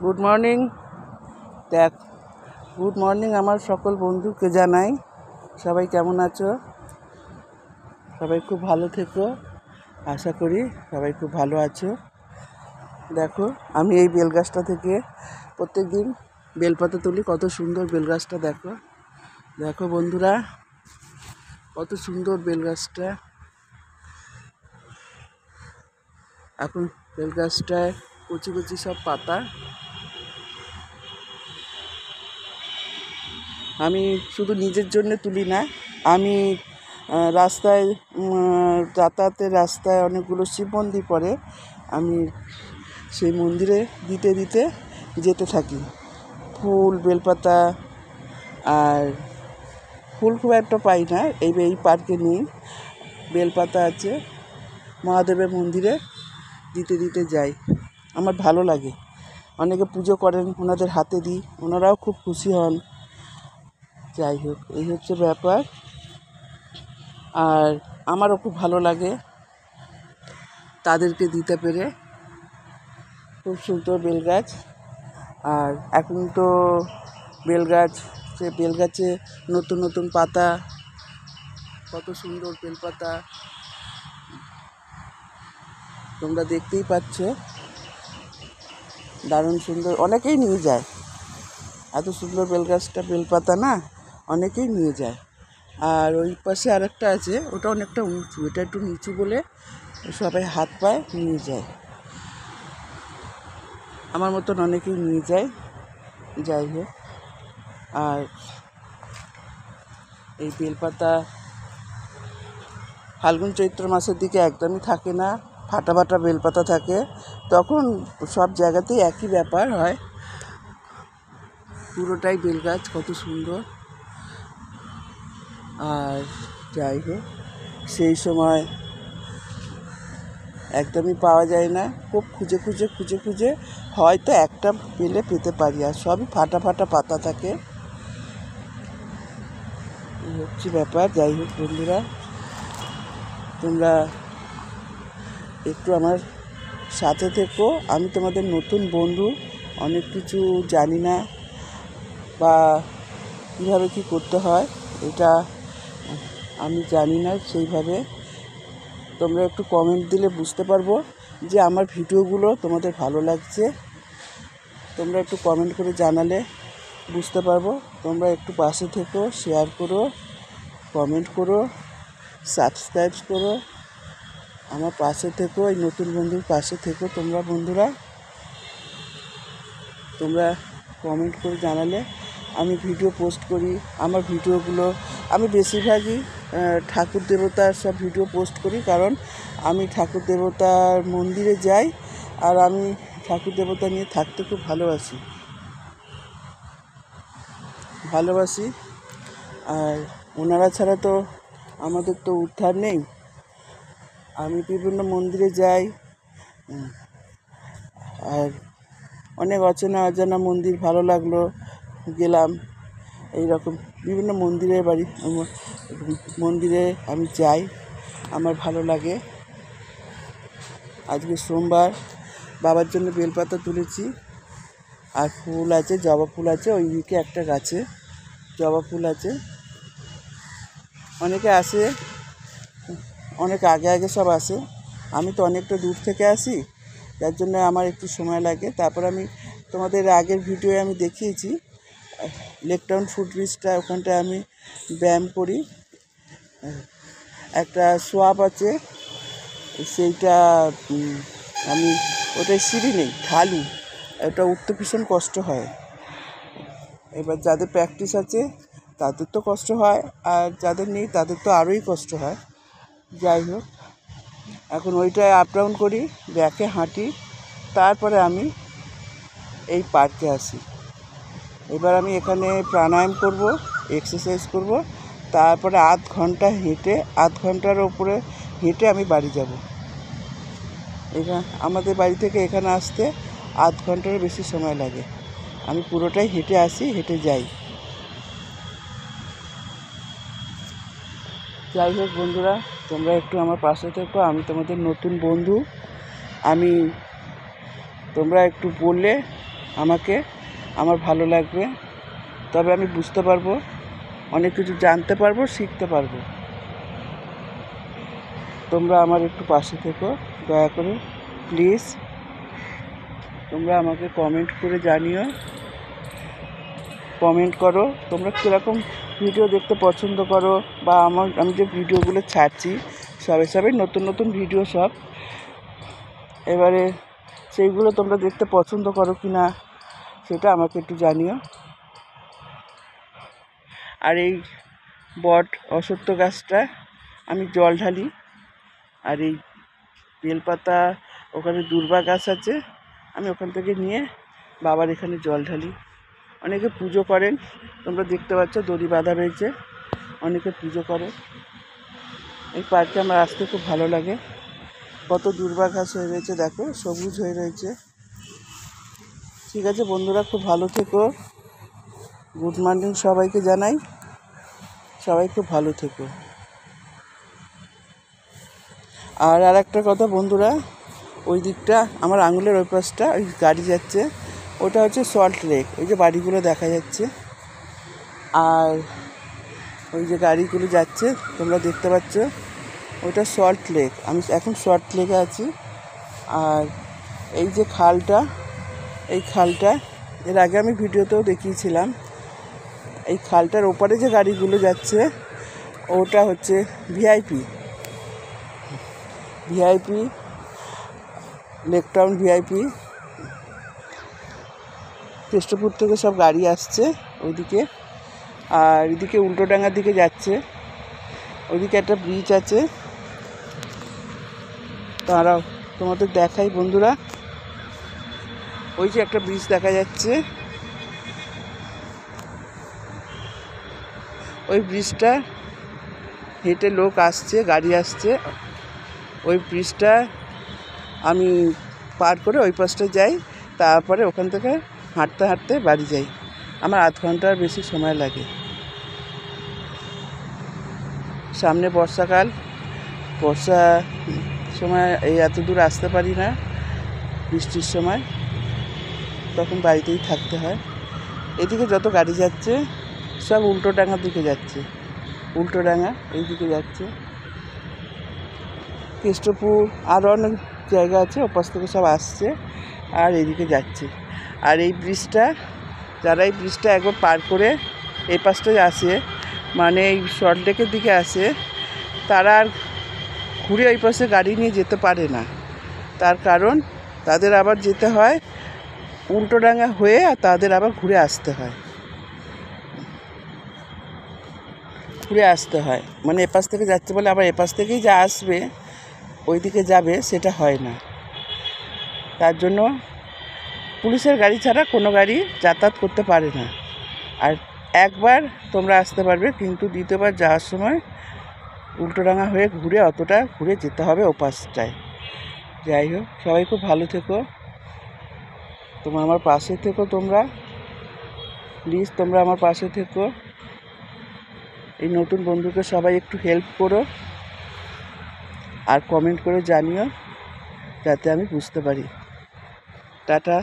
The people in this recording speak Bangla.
Good morning. দেখ, গুড মর্নিং আমার সকল বন্ধুকে জানাই। সবাই কেমন আছো? সবাই খুব ভালো থেকো, আশা করি সবাই খুব ভালো আছো। দেখো, আমি এই বেলগাছটা থেকে প্রত্যেক দিন বেলপাতা তুলি। কত সুন্দর বেলগাছটা দেখো। দেখো বন্ধুরা, কত সুন্দর বেলগাছটা। এখন বেলগাছটায় কচি কচি সব পাতা। আমি শুধু নিজের জন্য তুলি না, আমি রাস্তায় যাতায়াতের রাস্তায় অনেকগুলো শিব মন্দির পড়ে, আমি সেই মন্দিরে দিতে দিতে যেতে থাকি। ফুল, বেলপাতা, আর ফুল খুব একটা পাই না, এই পার্কে নেই। বেলপাতা আছে, মহাদেবের মন্দিরে দিতে দিতে যাই। আমার ভালো লাগে। অনেকে পুজো করেন, ওনাদের হাতে দিই, ওনারাও খুব খুশি হন। যাই হোক, এই হচ্ছে ব্যাপার। আর আমারও খুব ভালো লাগে তাদেরকে দিতে পেরে। খুব সুন্দর বেলগাছ। আর এখন তো বেলগাছে নতুন নতুন পাতা, কত সুন্দর বেলপাতা তোমরা দেখতেই পাচ্ছ। দারুণ সুন্দর, অনেকেই নিয়ে যায়। এত সুন্দর বেলগাছটা, বেলপাতা না, অনেকেই নিয়ে যায়। আর ওই পাশে আরেকটা আছে, ওটা অনেকটা উঁচু, এটা একটু নিচু বলে সবাই হাত পায়ে নিয়ে যায়। আমার মতন অনেকেই নিয়ে যায়। যাই হোক, আর এই বেলপাতা ফাল্গুন চৈত্র মাসের দিকে একদমই থাকে না, ফাটা ফাটা বেলপাতা থাকে। তখন সব জায়গাতেই একই ব্যাপার হয়। পুরোটাই বেলগাছ, কত সুন্দর। আর যাই হোক, সেই সময় একদমই পাওয়া যায় না, খুব খুঁজে খুঁজে খুঁজে খুঁজে হয়তো একটা পেতে পারি, আর সবই ফাটা ফাটা পাতা থাকে। এই হচ্ছে ব্যাপার। যাই হোক বন্ধুরা, তোমরা একটু আমার সাথে থেকো। আমি তোমাদের নতুন বন্ধু, অনেক কিছু জানি না, বা কীভাবে কী করতে হয় এটা আমি জানি না। সেইভাবে তোমরা একটু কমেন্ট দিলে বুঝতে পারবো যে আমার ভিডিওগুলো তোমাদের ভালো লাগছে। তোমরা একটু কমেন্ট করে জানালে বুঝতে পারবো। তোমরা একটু পাশে থেকো, শেয়ার করো, কমেন্ট করো, সাবস্ক্রাইব করো, আমার পাশে থেকো, এই নতুন বন্ধুর পাশে থেকো। তোমরা বন্ধুরা, তোমরা কমেন্ট করে জানালে আমি ভিডিও পোস্ট করি। আমার ভিডিওগুলো আমি বেশিরভাগই ঠাকুর দেবতার সব ভিডিও পোস্ট করি, কারণ আমি ঠাকুর দেবতার মন্দিরে যাই, আর আমি ঠাকুর দেবতা নিয়ে থাকতে খুব ভালোবাসি। আর ওনারা ছাড়া তো আমাদের তো উদ্ধার নেই। আমি বিভিন্ন মন্দিরে যাই, আর অনেক অচেনা অজানা মন্দির ভালো লাগলো, গেলাম। এইরকম বিভিন্ন মন্দিরে আমি যাই, আমার ভালো লাগে। আজকে সোমবার, বাবার জন্য বেলপাতা তুলেছি, আর ফুল আছে, জবা ফুল আছে, ওই দিকে একটা গাছে জবা ফুল আছে। অনেকে আসে, অনেক আগে আগে সব আসে। আমি তো অনেকটা দূর থেকে আসি, যার জন্য আমার একটু সময় লাগে। তারপর আমি তোমাদের আগের ভিডিওয়ে আমি দেখিয়েছি, লেকটাউন ফুটব্রিজটা, ওখানটায় আমি ব্যায়াম করি। একটা সোয়াব আছে, সেইটা আমি, ওটায় সিঁড়ি নেই, ঢালু, ওটা উঠতে ভীষণ কষ্ট হয়। এবার যাদের প্র্যাকটিস আছে তাদের তো কষ্ট হয়, আর যাদের নেই তাদের তো আরোই কষ্ট হয়। যাই হোক, এখন ওইটায় আপ ডাউন করি, ব্যাকে হাঁটি, তারপরে আমি এই পার্কে আসি। এবার আমি এখানে প্রাণায়াম করব, এক্সারসাইজ করব, তারপরে আধ ঘন্টার ওপরে হেঁটে আমি বাড়ি যাব। আমাদের বাড়ি থেকে এখানে আসতে আধ ঘন্টারও বেশি সময় লাগে। আমি পুরোটাই হেঁটে আসি, হেঁটে যাই। যাই হোক বন্ধুরা, তোমরা একটু আমার পাশে থেকো, আমি তোমাদের নতুন বন্ধু। তোমরা একটু বললে আমাকে আমার ভালো লাগবে, তবে আমি বুঝতে পারবো, অনেক কিছু জানতে পারবো, শিখতে পারবো। তোমরা আমার একটু পাশে থেকো দয়া করে প্লিজ। তোমরা আমাকে কমেন্ট করে জানিও, কমেন্ট করো তোমরা কীরকম ভিডিও দেখতে পছন্দ করো, বা আমি যে ভিডিওগুলো ছাড়ছি সবে নতুন নতুন ভিডিও সব, এবারে সেইগুলো তোমরা দেখতে পছন্দ করো কি না সেটা আমাকে একটু জানিও। আর এই বট অশ্বত্থ গাছটা আমি জল ঢালি, আর এই বেলপাতা ওখানে দূর্বা গাছ আছে, আমি ওখান থেকে নিয়ে বাবার এখানে জল ঢালি। অনেকে পুজো করেন, তোমরা দেখতে পাচ্ছ দড়ি বাঁধা রয়েছে, অনেকে পুজো করে। এই পার্কে আমার আসতে খুব ভালো লাগে। কত দূর্বা ঘাস হয়ে রয়েছে দেখো, সবুজ হয়ে রয়েছে। ঠিক আছে বন্ধুরা, খুব ভালো থেকো। গুড মর্নিং সবাইকে জানাই, সবাই খুব ভালো থেকো। আর একটা কথা বন্ধুরা, ওই দিকটা আমার আঙুলের ওই পাশটা ওই গাড়ি যাচ্ছে, ওটা হচ্ছে সল্ট লেক, ওই যে বাড়িগুলো দেখা যাচ্ছে। আর ওই যে গাড়িগুলো যাচ্ছে তোমরা দেখতে পাচ্ছ, ওটা সল্ট লেক। আমি এখন সল্ট লেকে আছি। আর এই যে খালটা, এই খালটা এর আগে আমি ভিডিওতেও দেখিয়েছিলাম। এই খালটার ওপারে যে গাড়িগুলো যাচ্ছে ওটা হচ্ছে ভিআইপি লেকটাউন ভিআইপি। কেষ্টপুর থেকে সব গাড়ি আসছে ওইদিকে, আর এদিকে উল্টোডাঙ্গার দিকে যাচ্ছে। ওইদিকে একটা ব্রিজ আছে, তারাও তোমাদের দেখাই বন্ধুরা। ওই যে একটা ব্রিজ দেখা যাচ্ছে, ওই ব্রিজটা হেঁটে লোক আসছে, গাড়ি আসছে। ওই ব্রিজটা আমি পার করে ওই পাশটা যাই, তারপরে ওখান থেকে হাঁটতে হাঁটতে বাড়ি যাই। আমার আধ ঘন্টার বেশি সময় লাগে। সামনে বর্ষাকাল, বর্ষা সময় এই এত দূর আসতে পারি না, বৃষ্টির সময় তখন বাড়িতেই থাকতে হয়। এদিকে যত গাড়ি যাচ্ছে সব উল্টোডাঙ্গার দিকে যাচ্ছে, উল্টোডাঙ্গা এই দিকে যাচ্ছে। কেষ্টপুর আরও অনেক জায়গা আছে, ওপাশ থেকে সব আসছে আর এদিকে যাচ্ছে। আর এই ব্রিজটা, যারা এই ব্রিজটা একবার পার করে এই পাশটায় আসে, মানে এই সল্ট লেকের দিকে আসে, তারা আর ঘুরে ওই পাশে গাড়ি নিয়ে যেতে পারে না। তার কারণ তাদের আবার যেতে হয় উল্টোডাঙ্গা হয়ে, আর তাদের আবার ঘুরে আসতে হয়। মানে এপাশ থেকে যাচ্ছে বলে আবার এপাশ থেকেই যা আসবে ওই দিকে যাবে, সেটা হয় না। তার জন্য পুলিশের গাড়ি ছাড়া কোনো গাড়ি যাতায়াত করতে পারে না। আর একবার তোমরা আসতে পারবে, কিন্তু দ্বিতীয়বার যাওয়ার সময় উল্টোডাঙ্গা হয়ে অতটা ঘুরে যেতে হবে ওপাশটায়। যাই হোক, সবাই খুব ভালো থেকো, তোমরা আমার পাশে থেকো, তোমরা প্লিজ তোমরা আমার পাশে থেকো। এই নতুন বন্ধুকে সবাই একটু হেল্প করো, আর কমেন্ট করে জানিও যাতে আমি বুঝতে পারি। টাটা।